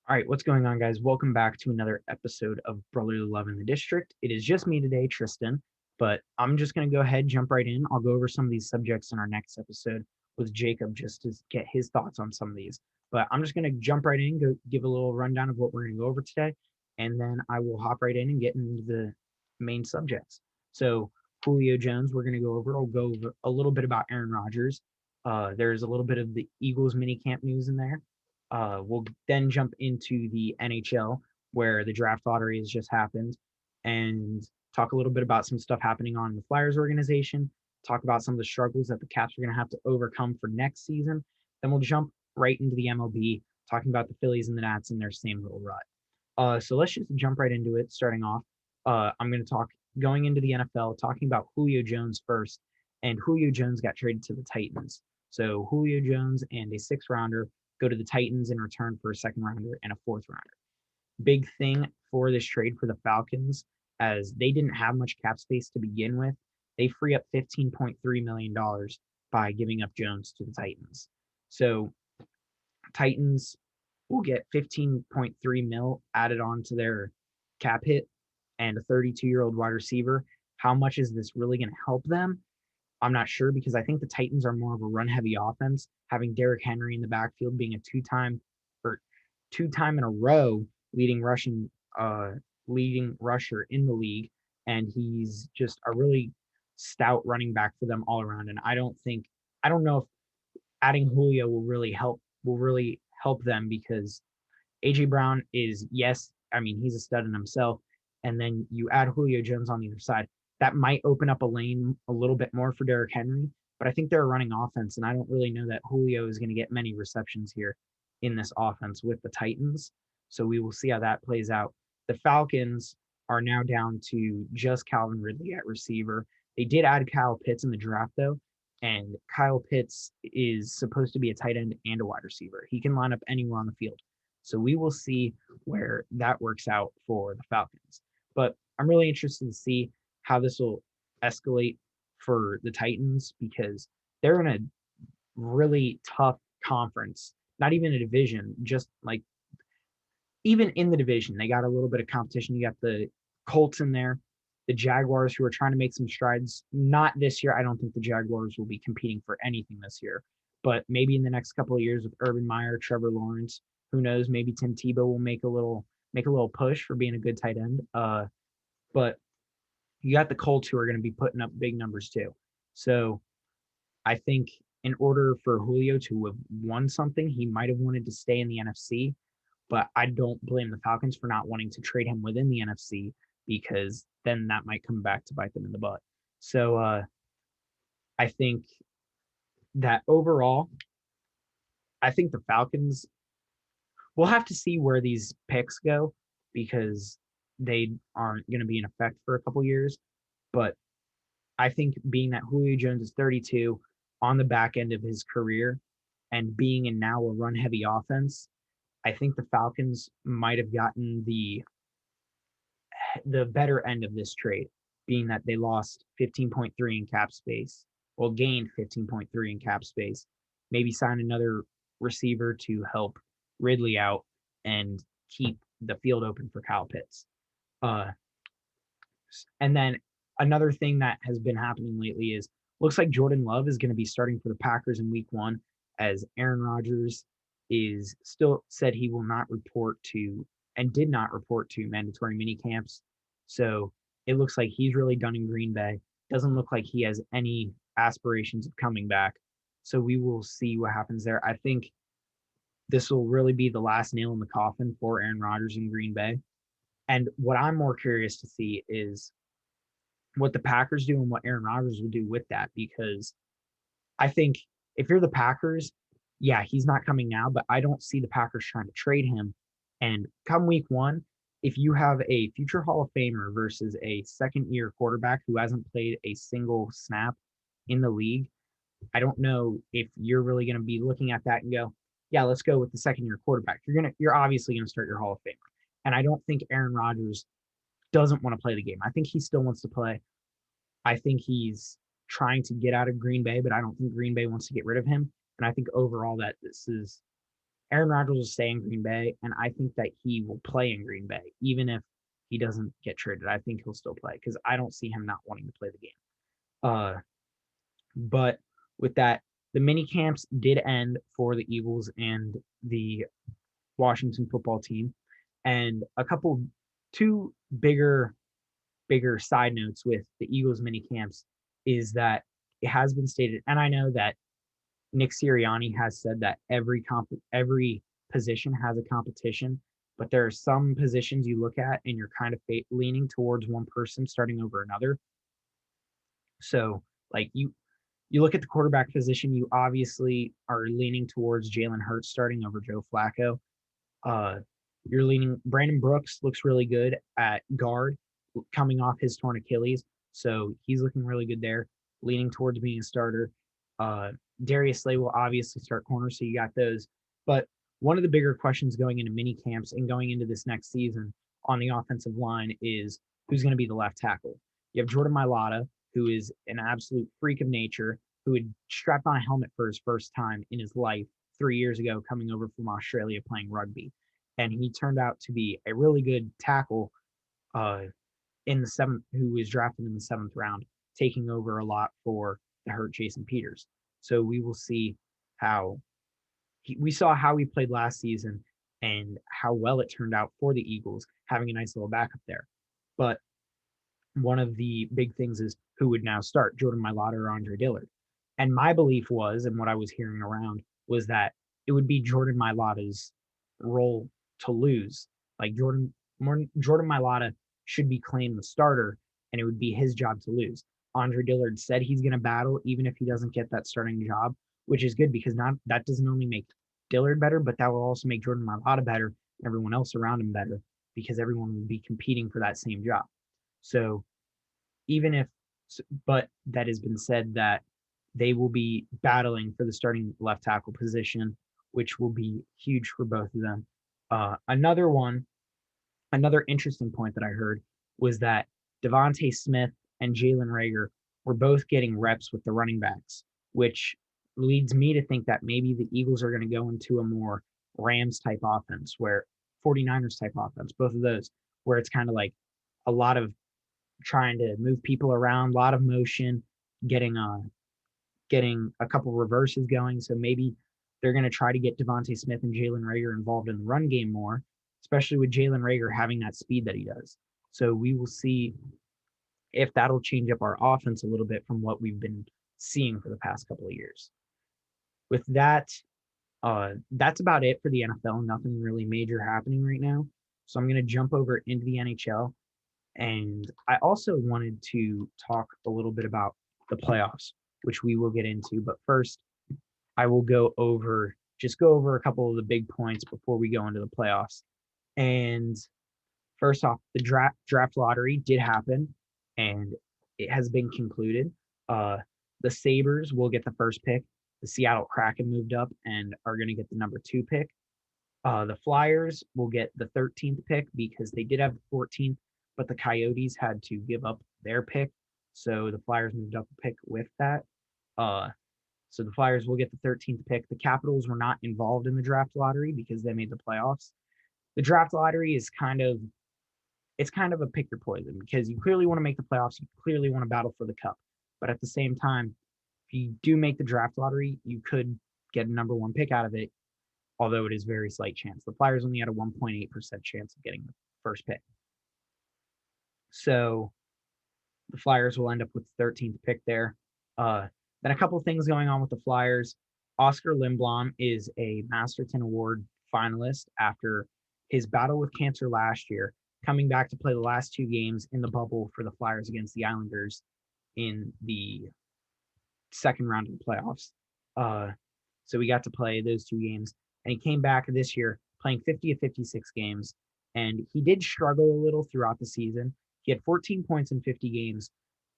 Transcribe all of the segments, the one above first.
All right, what's going on, guys? Welcome back to another episode of Brotherly Love in the District. It is just me today, Tristan, but I'm just going to go ahead, jump right in. I'll go over some of these subjects in our next episode with Jacob just to get his thoughts on some of these. But I'm just going to jump right in, go give a little rundown of what we're going to go over today, and then I will hop right in and get into the main subjects. So, Julio Jones, we're going to go over. I'll go over a little bit about Aaron Rodgers. There's a little bit of the Eagles mini camp news in there. We'll then jump into the NHL where the draft lottery has just happened and talk a little bit about some stuff happening on the Flyers organization, talk about some of the struggles that the Caps are going to have to overcome for next season. Then we'll jump right into the MLB, talking about the Phillies and the Nats in their same little rut. So let's just jump right into it. Starting off, I'm going to talk going into the NFL, talking about Julio Jones first. And Julio Jones got traded to the Titans. So Julio Jones and a sixth rounder go to the Titans in return for a second rounder and a fourth rounder. Big thing for this trade for the Falcons, as they didn't have much cap space to begin with. They free up $15.3 million by giving up Jones to the Titans. So Titans will get 15.3 mil added on to their cap hit and a 32-year-old wide receiver. How much is this really going to help them? I'm not sure because I think the Titans are more of a run heavy offense, having Derrick Henry in the backfield being a two time in a row leading rusher in the league, and he's just a really stout running back for them all around. And I don't know if adding Julio will really help them because AJ Brown is, yes, I mean, he's a stud in himself. And then you add Julio Jones on the other side. That might open up a lane a little bit more for Derrick Henry, but I think they're a running offense, and I don't really know that Julio is going to get many receptions here in this offense with the Titans. So we will see how that plays out. The Falcons are now down to just Calvin Ridley at receiver. They did add Kyle Pitts in the draft, though, and Kyle Pitts is supposed to be a tight end and a wide receiver. He can line up anywhere on the field. So we will see where that works out for the Falcons. But I'm really interested to see how this will escalate for the Titans because they're in a really tough conference, not even a division, just like even in the division, they got a little bit of competition. You got the Colts in there, the Jaguars who are trying to make some strides. Not this year. I don't think the Jaguars will be competing for anything this year, but maybe in the next couple of years with Urban Meyer, Trevor Lawrence, who knows? Maybe Tim Tebow will make a little push for being a good tight end. But you got the Colts who are going to be putting up big numbers too. So I think in order for Julio to have won something, he might have wanted to stay in the NFC. But I don't blame the Falcons for not wanting to trade him within the NFC because then that might come back to bite them in the butt. So I think that overall, I think the Falcons, we'll have to see where these picks go because they aren't going to be in effect for a couple years. But I think being that Julio Jones is 32 on the back end of his career and being in now a run heavy offense, I think the Falcons might have gotten the better end of this trade, being that they lost 15.3 in cap space, well, gained 15.3 in cap space, maybe sign another receiver to help Ridley out and keep the field open for Kyle Pitts. Uh, and then another thing that has been happening lately is looks like Jordan Love is going to be starting for the Packers in week 1 as Aaron Rodgers is still said he will not report to and did not report to mandatory mini camps. So it looks like he's really done in Green Bay. Doesn't look like he has any aspirations of coming back. So we will see what happens there. I think this will really be the last nail in the coffin for Aaron Rodgers in Green Bay. And what I'm more curious to see is what the Packers do and what Aaron Rodgers will do with that. Because I think if you're the Packers, yeah, he's not coming now, but I don't see the Packers trying to trade him. And come week 1, if you have a future Hall of Famer versus a second-year quarterback who hasn't played a single snap in the league, I don't know if you're really going to be looking at that and go, yeah, let's go with the second-year quarterback. You're obviously going to start your Hall of Famer. And I don't think Aaron Rodgers doesn't want to play the game. I think he still wants to play. I think he's trying to get out of Green Bay, but I don't think Green Bay wants to get rid of him. And I think overall that this is Aaron Rodgers will stay in Green Bay, and I think that he will play in Green Bay, even if he doesn't get traded. I think he'll still play because I don't see him not wanting to play the game. But with that, the mini camps did end for the Eagles and the Washington football team, and two bigger side notes with the Eagles mini camps is that it has been stated, and I know that Nick Sirianni has said that every position has a competition, but there are some positions you look at and you're kind of leaning towards one person starting over another. So, like you look at the quarterback position, you obviously are leaning towards Jalen Hurts starting over Joe Flacco. You're leaning Brandon Brooks looks really good at guard, coming off his torn Achilles, so he's looking really good there, leaning towards being a starter. Darius Slay will obviously start corner, so you got those. But one of the bigger questions going into mini camps and going into this next season on the offensive line is who's going to be the left tackle. You have Jordan Mailata, who is an absolute freak of nature, who had strapped on a helmet for his first time in his life 3 years ago, coming over from Australia playing rugby. And he turned out to be a really good tackle in the seventh, who was drafted in the 7th round, taking over a lot for the hurt Jason Peters. So we will see how we saw how he played last season and how well it turned out for the Eagles, having a nice little backup there. But one of the big things is who would now start, Jordan Mailata or Andre Dillard. And my belief was, and what I was hearing around, was that it would be Jordan Mailata's role to lose. Like Jordan Mailata should be claimed the starter, and it would be his job to lose. Andre Dillard said he's going to battle even if he doesn't get that starting job, which is good because that doesn't only make Dillard better, but that will also make Jordan Mailata better, and everyone else around him better, because everyone will be competing for that same job. So even if, but that has been said that they will be battling for the starting left tackle position, which will be huge for both of them. Another interesting point that I heard was that Devontae Smith and Jalen Reagor were both getting reps with the running backs, which leads me to think that maybe the Eagles are going to go into a more Rams type offense, where 49ers type offense, both of those, where it's kind of like a lot of trying to move people around, a lot of motion, getting a couple reverses going. So maybe they're going to try to get Devontae Smith and Jalen Reagor involved in the run game more, especially with Jalen Reagor having that speed that he does. So we will see if that'll change up our offense a little bit from what we've been seeing for the past couple of years. With that, that's about it for the NFL. Nothing really major happening right now. So I'm going to jump over into the NHL. And I also wanted to talk a little bit about the playoffs, which we will get into. But first, I will go over a couple of the big points before we go into the playoffs. And first off, the draft lottery did happen, and it has been concluded. The Sabres will get the first pick. The Seattle Kraken moved up and are going to get the number 2 pick. The Flyers will get the 13th pick because they did have the 14th, but the Coyotes had to give up their pick, so the Flyers moved up a pick with that. So the Flyers will get the 13th pick. The Capitals were not involved in the draft lottery because they made the playoffs. The draft lottery is kind of a pick your poison, because you clearly want to make the playoffs, you clearly want to battle for the cup. But at the same time, if you do make the draft lottery, you could get a number 1 pick out of it, although it is very slight chance. The Flyers only had a 1.8% chance of getting the first pick. So the Flyers will end up with the 13th pick there. Then a couple of things going on with the Flyers. Oscar Lindblom is a Masterton Award finalist after his battle with cancer last year, coming back to play the last 2 games in the bubble for the Flyers against the Islanders in the second round of the playoffs. So we got to play those 2 games, and he came back this year playing 50 of 56 games, and he did struggle a little throughout the season. He had 14 points in 50 games,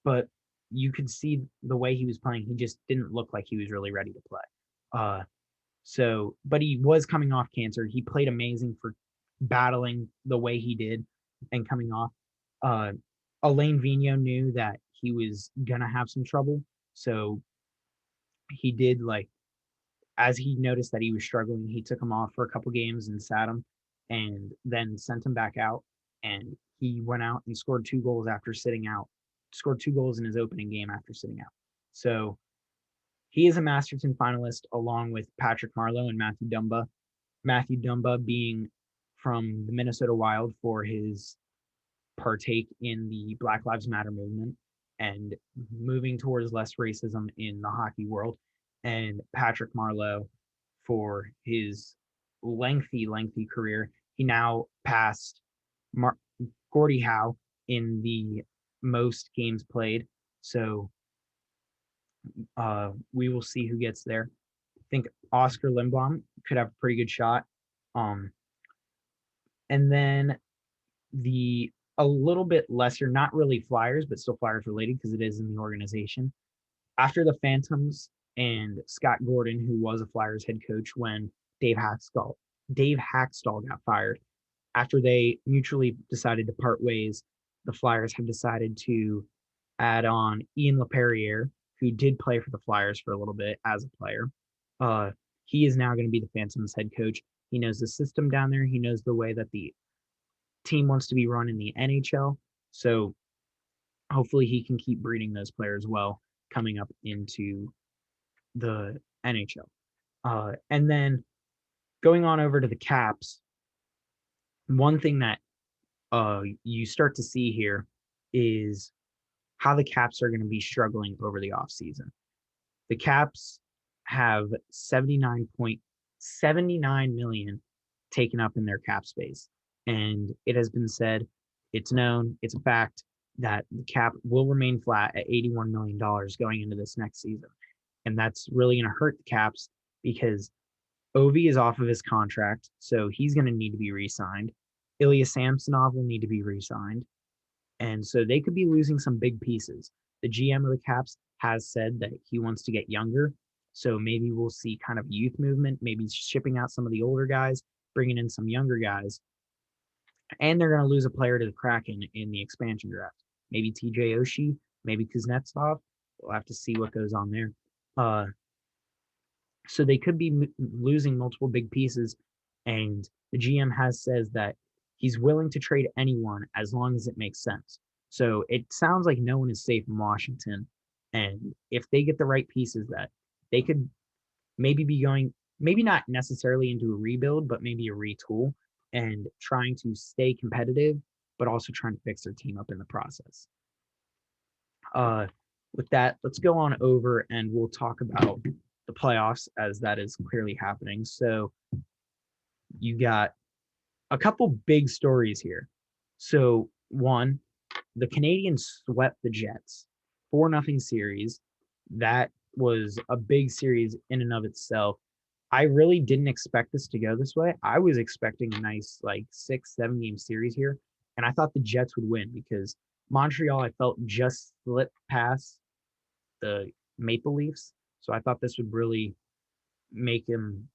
but you could see the way he was playing. He just didn't look like he was really ready to play. But he was coming off cancer. He played amazing for battling the way he did and coming off. Alain Vigneault knew that he was going to have some trouble, so he did as he noticed that he was struggling, he took him off for a couple games and sat him, and then sent him back out. And he went out and scored 2 goals after sitting out. Scored 2 goals in his opening game after sitting out. So he is a Masterton finalist along with Patrick Marleau and Matthew Dumba. Matthew Dumba being from the Minnesota Wild for his partake in the Black Lives Matter movement and moving towards less racism in the hockey world, and Patrick Marleau for his lengthy career. He now passed Gordie Howe in the most games played. So we will see who gets there. I think Oscar Lindblom could have a pretty good shot. And then a little bit lesser, not really Flyers, but still Flyers related because it is in the organization. After the Phantoms and Scott Gordon, who was a Flyers head coach when Dave Hackstall got fired, after they mutually decided to part ways, the Flyers have decided to add on Ian LaPerriere, who did play for the Flyers for a little bit as a player. He is now going to be the Phantoms head coach. He knows the system down there. He knows the way that the team wants to be run in the NHL. So hopefully he can keep breeding those players well coming up into the NHL. And then going on over to the Caps, one thing that you start to see here is how the Caps are going to be struggling over the offseason. The Caps have 79.79 million taken up in their cap space. And it has been said, it's known, it's a fact that the cap will remain flat at $81 million going into this next season. And that's really going to hurt the Caps because Ovi is off of his contract, so he's going to need to be re-signed. Ilya Samsonov will need to be re-signed. And so they could be losing some big pieces. The GM of the Caps has said that he wants to get younger. So maybe we'll see kind of youth movement, maybe shipping out some of the older guys, bringing in some younger guys. And they're going to lose a player to the Kraken in the expansion draft. Maybe TJ Oshie, maybe Kuznetsov. We'll have to see what goes on there. So they could be losing multiple big pieces. And the GM says that he's willing to trade anyone as long as it makes sense. So it sounds like no one is safe in Washington. And if they get the right pieces, that they could maybe be going, maybe not necessarily into a rebuild, but maybe a retool and trying to stay competitive, but also trying to fix their team up in the process. With that, let's go on over and we'll talk about the playoffs as that is clearly happening. So you got a couple big stories here. So one, the Canadiens swept the Jets 4-0 series. That was a big series in and of itself. I really didn't expect this to go this way. I was expecting a nice 6-7 game series here. And I thought the Jets would win because Montreal, I felt, just slipped past the Maple Leafs. So I thought this would really make him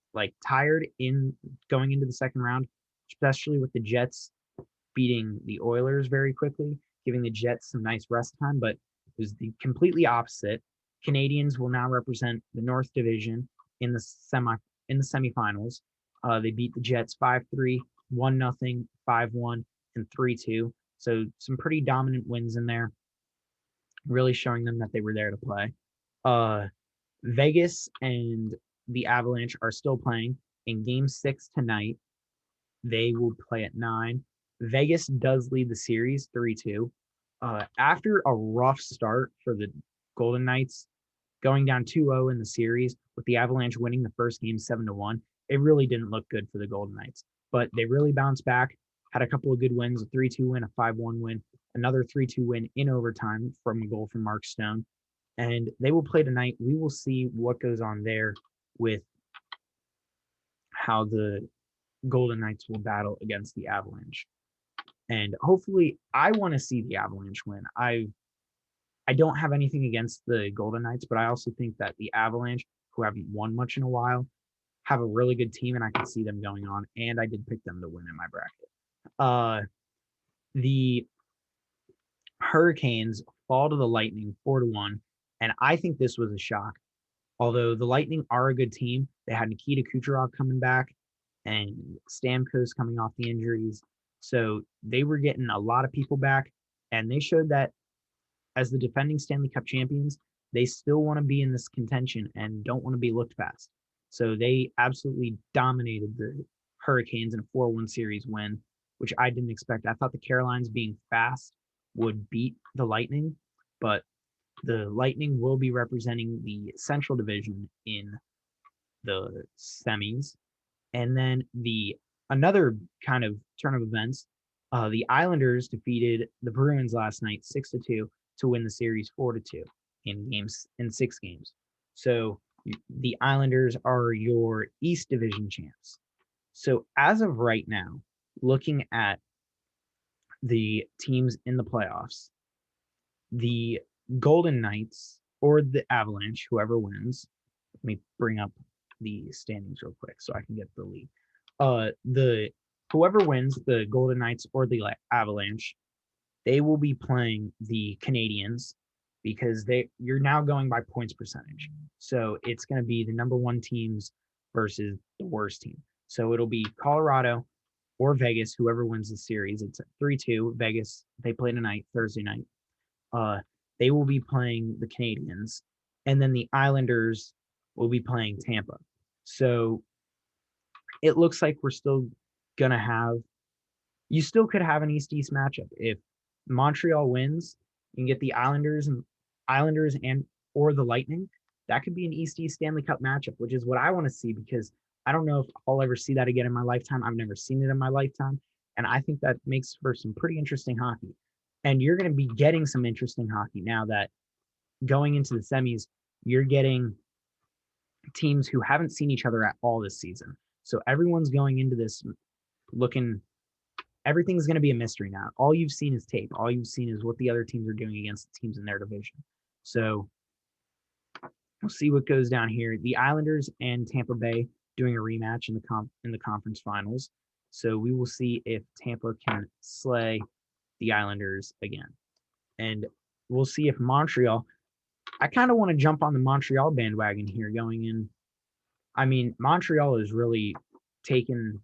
tired in going into the second round, especially with the Jets beating the Oilers very quickly, giving the Jets some nice rest time. But it was the completely opposite. Canadiens will now represent the North Division in the semifinals. They beat the Jets 5-3, 1-0, 5-1, and 3-2. So some pretty dominant wins in there, really showing them that they were there to play. Vegas and the Avalanche are still playing in Game 6 tonight. They will play at 9. Vegas does lead the series 3-2. After a rough start for the Golden Knights, going down 2-0 in the series, with the Avalanche winning the first game 7-1, it really didn't look good for the Golden Knights. But they really bounced back, had a couple of good wins, a 3-2 win, a 5-1 win, another 3-2 win in overtime from a goal from Mark Stone. And they will play tonight. We will see what goes on there with how the Golden Knights will battle against the Avalanche. And hopefully, I want to see the Avalanche win. I don't have anything against the Golden Knights, but I also think that the Avalanche, who haven't won much in a while, have a really good team, and I can see them going on. And I did pick them to win in my bracket. The Hurricanes fall to the Lightning 4-1, and I think this was a shock. Although the Lightning are a good team, they had Nikita Kucherov coming back and Stamkos coming off the injuries. So they were getting a lot of people back, and they showed that as the defending Stanley Cup champions, they still want to be in this contention and don't want to be looked past. So they absolutely dominated the Hurricanes in a 4-1 series win, which I didn't expect. I thought the Carolines being fast would beat the Lightning, but the Lightning will be representing the Central Division in the semis. And then the another kind of turn of events, the Islanders defeated the Bruins last night 6-2 to win the series 4-2 in 6 games. So the Islanders are your East Division champs. So as of right now, looking at the teams in the playoffs, the Golden Knights or the Avalanche, whoever wins. Let me bring up the standings real quick so I can get the lead. The whoever wins, the Golden Knights or the Avalanche, they will be playing the Canadians because you're now going by points percentage. So it's going to be the number one teams versus the worst team. So it'll be Colorado or Vegas, whoever wins the series. It's 3-2. Vegas, they play tonight, Thursday night. They will be playing the Canadians, and then the Islanders will be playing Tampa. So it looks like we're still gonna have. You still could have an East-East matchup if Montreal wins. You can get the Islanders and or the Lightning. That could be an East-East Stanley Cup matchup, which is what I want to see because I don't know if I'll ever see that again in my lifetime. I've never seen it in my lifetime, and I think that makes for some pretty interesting hockey. And you're going to be getting some interesting hockey now that going into the semis, you're getting teams who haven't seen each other at all this season. So everyone's going into this looking, everything's going to be a mystery now. All you've seen is tape. All you've seen is what the other teams are doing against the teams in their division. So we'll see what goes down here. The Islanders and Tampa Bay doing a rematch in the conference finals. So we will see if Tampa can slay the Islanders again. And we'll see if Montreal, I kind of want to jump on the Montreal bandwagon here going in. I mean, Montreal is really taking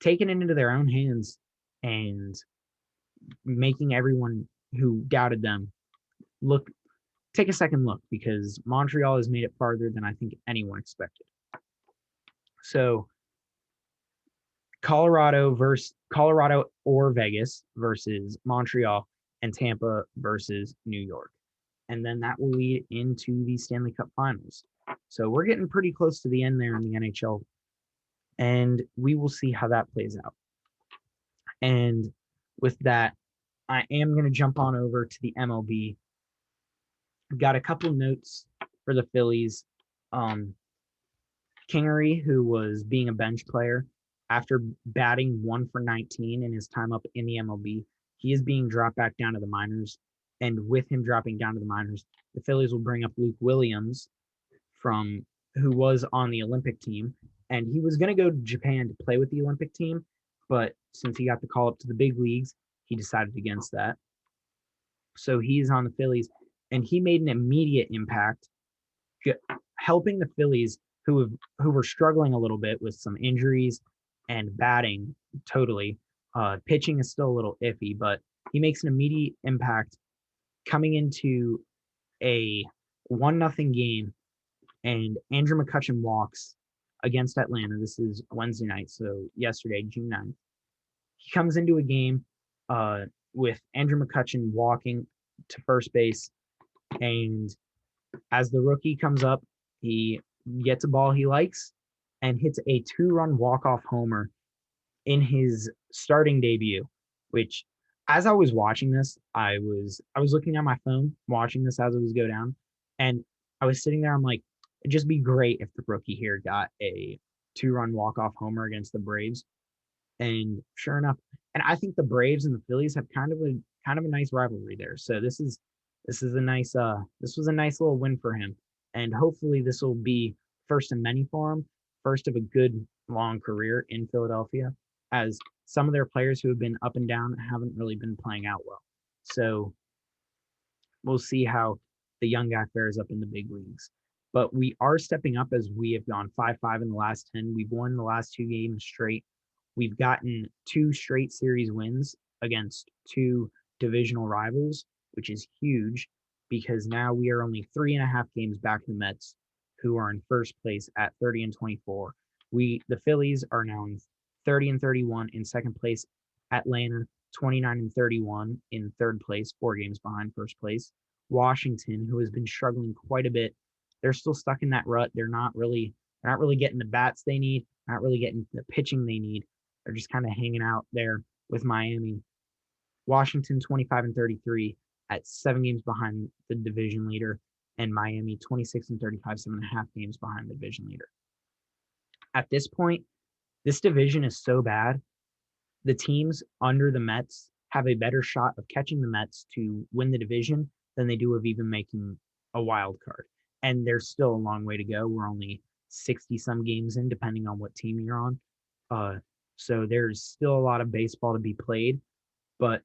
it into their own hands and making everyone who doubted them take a second look because Montreal has made it farther than I think anyone expected. So Colorado or Vegas versus Montreal and Tampa versus New York. And then that will lead into the Stanley Cup Finals. So we're getting pretty close to the end there in the NHL. And we will see how that plays out. And with that, I am going to jump on over to the MLB. I've got a couple notes for the Phillies. Kingery, who was being a bench player, after batting 1 for 19 in his time up in the MLB, he is being dropped back down to the minors. And with him dropping down to the minors, the Phillies will bring up Luke Williams, who was on the Olympic team. And he was going to go to Japan to play with the Olympic team. But since he got the call up to the big leagues, he decided against that. So he's on the Phillies. And he made an immediate impact, helping the Phillies, who were struggling a little bit with some injuries and batting totally. Pitching is still a little iffy, but he makes an immediate impact coming into a 1-0 game, and Andrew McCutchen walks against Atlanta. This is Wednesday night, so yesterday, June 9th. He comes into a game with Andrew McCutchen walking to first base, and as the rookie comes up, he gets a ball he likes and hits a 2-run walk-off homer in his starting debut, which as I was watching this, I was looking at my phone, watching this as it was go down, and I was sitting there, I'm like, it'd just be great if the rookie here got a 2-run walk-off homer against the Braves. And sure enough, and I think the Braves and the Phillies have kind of a nice rivalry there. So this was a nice little win for him. And hopefully this will be first of many for him, first of a good long career in Philadelphia, as some of their players who have been up and down haven't really been playing out well. So we'll see how the young guy fares up in the big leagues. but we are stepping up as we have gone 5-5 in the last 10. We've won the last 2 games straight. We've gotten 2 straight series wins against 2 divisional rivals, which is huge because now we are only 3.5 games back to the Mets, who are in first place at 30-24. The Phillies are now in 30-31 in second place. Atlanta 29-31 in third place, 4 games behind first place. Washington, who has been struggling quite a bit, they're still stuck in that rut. They're not really getting the bats they need, not really getting the pitching they need. They're just kind of hanging out there with Miami. Washington 25-33 at 7 games behind the division leader, and Miami 26-35, 7.5 games behind the division leader. At this point, this division is so bad. The teams under the Mets have a better shot of catching the Mets to win the division than they do of even making a wild card. And there's still a long way to go. We're only 60 some games in, depending on what team you're on. So there's still a lot of baseball to be played, but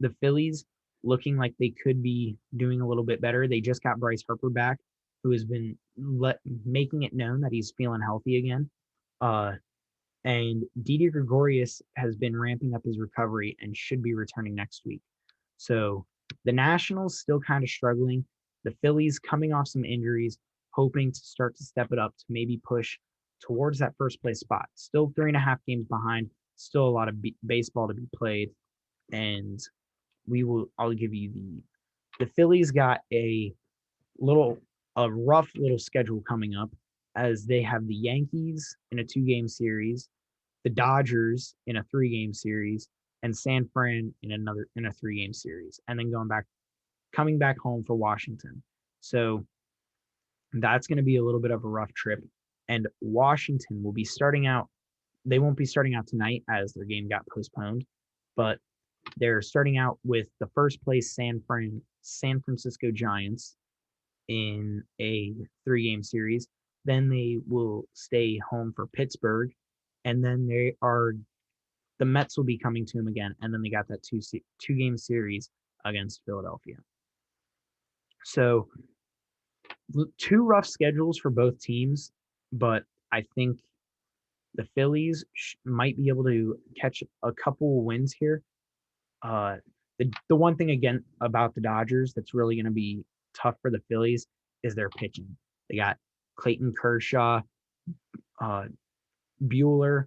the Phillies looking like they could be doing a little bit better. They just got Bryce Harper back, who has been making it known that he's feeling healthy again. And Didi Gregorius has been ramping up his recovery and should be returning next week. So the Nationals still kind of struggling. The Phillies coming off some injuries, hoping to start to step it up to maybe push towards that first place spot. Still 3.5 games behind. Still a lot of baseball to be played. And I'll give you the Phillies got a rough little schedule coming up, as they have the Yankees in a 2-game series, the Dodgers in a 3-game series, and San Fran in a 3-game series, and then coming back home for Washington. So that's going to be a little bit of a rough trip. And Washington will be starting out. They won't be starting out tonight as their game got postponed, but they're starting out with the first place San Francisco Giants in a 3-game series. Then they will stay home for Pittsburgh, and then the Mets will be coming to them again, and then they got that 2-game series against Philadelphia. So 2 rough schedules for both teams, but I think the Phillies might be able to catch a couple of wins here. The one thing again about the Dodgers that's really going to be tough for the Phillies is their pitching. They got Clayton Kershaw, Buehler,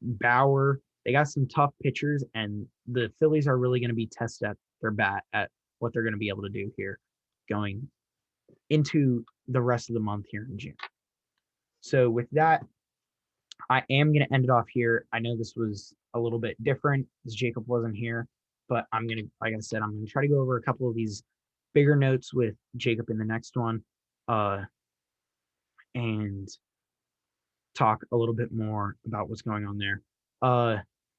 Bauer. They got some tough pitchers, and the Phillies are really going to be tested at their bat at what they're going to be able to do here going into the rest of the month here in June. So with that, I am going to end it off here. I know this was a little bit different as Jacob wasn't here, but like I said, I'm going to try to go over a couple of these bigger notes with Jacob in the next one, and talk a little bit more about what's going on there.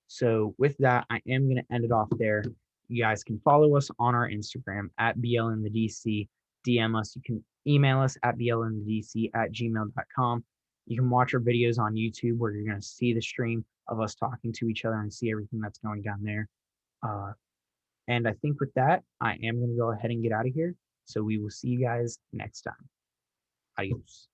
So with that, I am going to end it off there. You guys can follow us on our Instagram at BLNTheDC. DM us. You can email us at blnthedc@gmail.com. You can watch our videos on YouTube, where you're going to see the stream of us talking to each other and see everything that's going down there. And I think with that, I am going to go ahead and get out of here. So we will see you guys next time. Adios.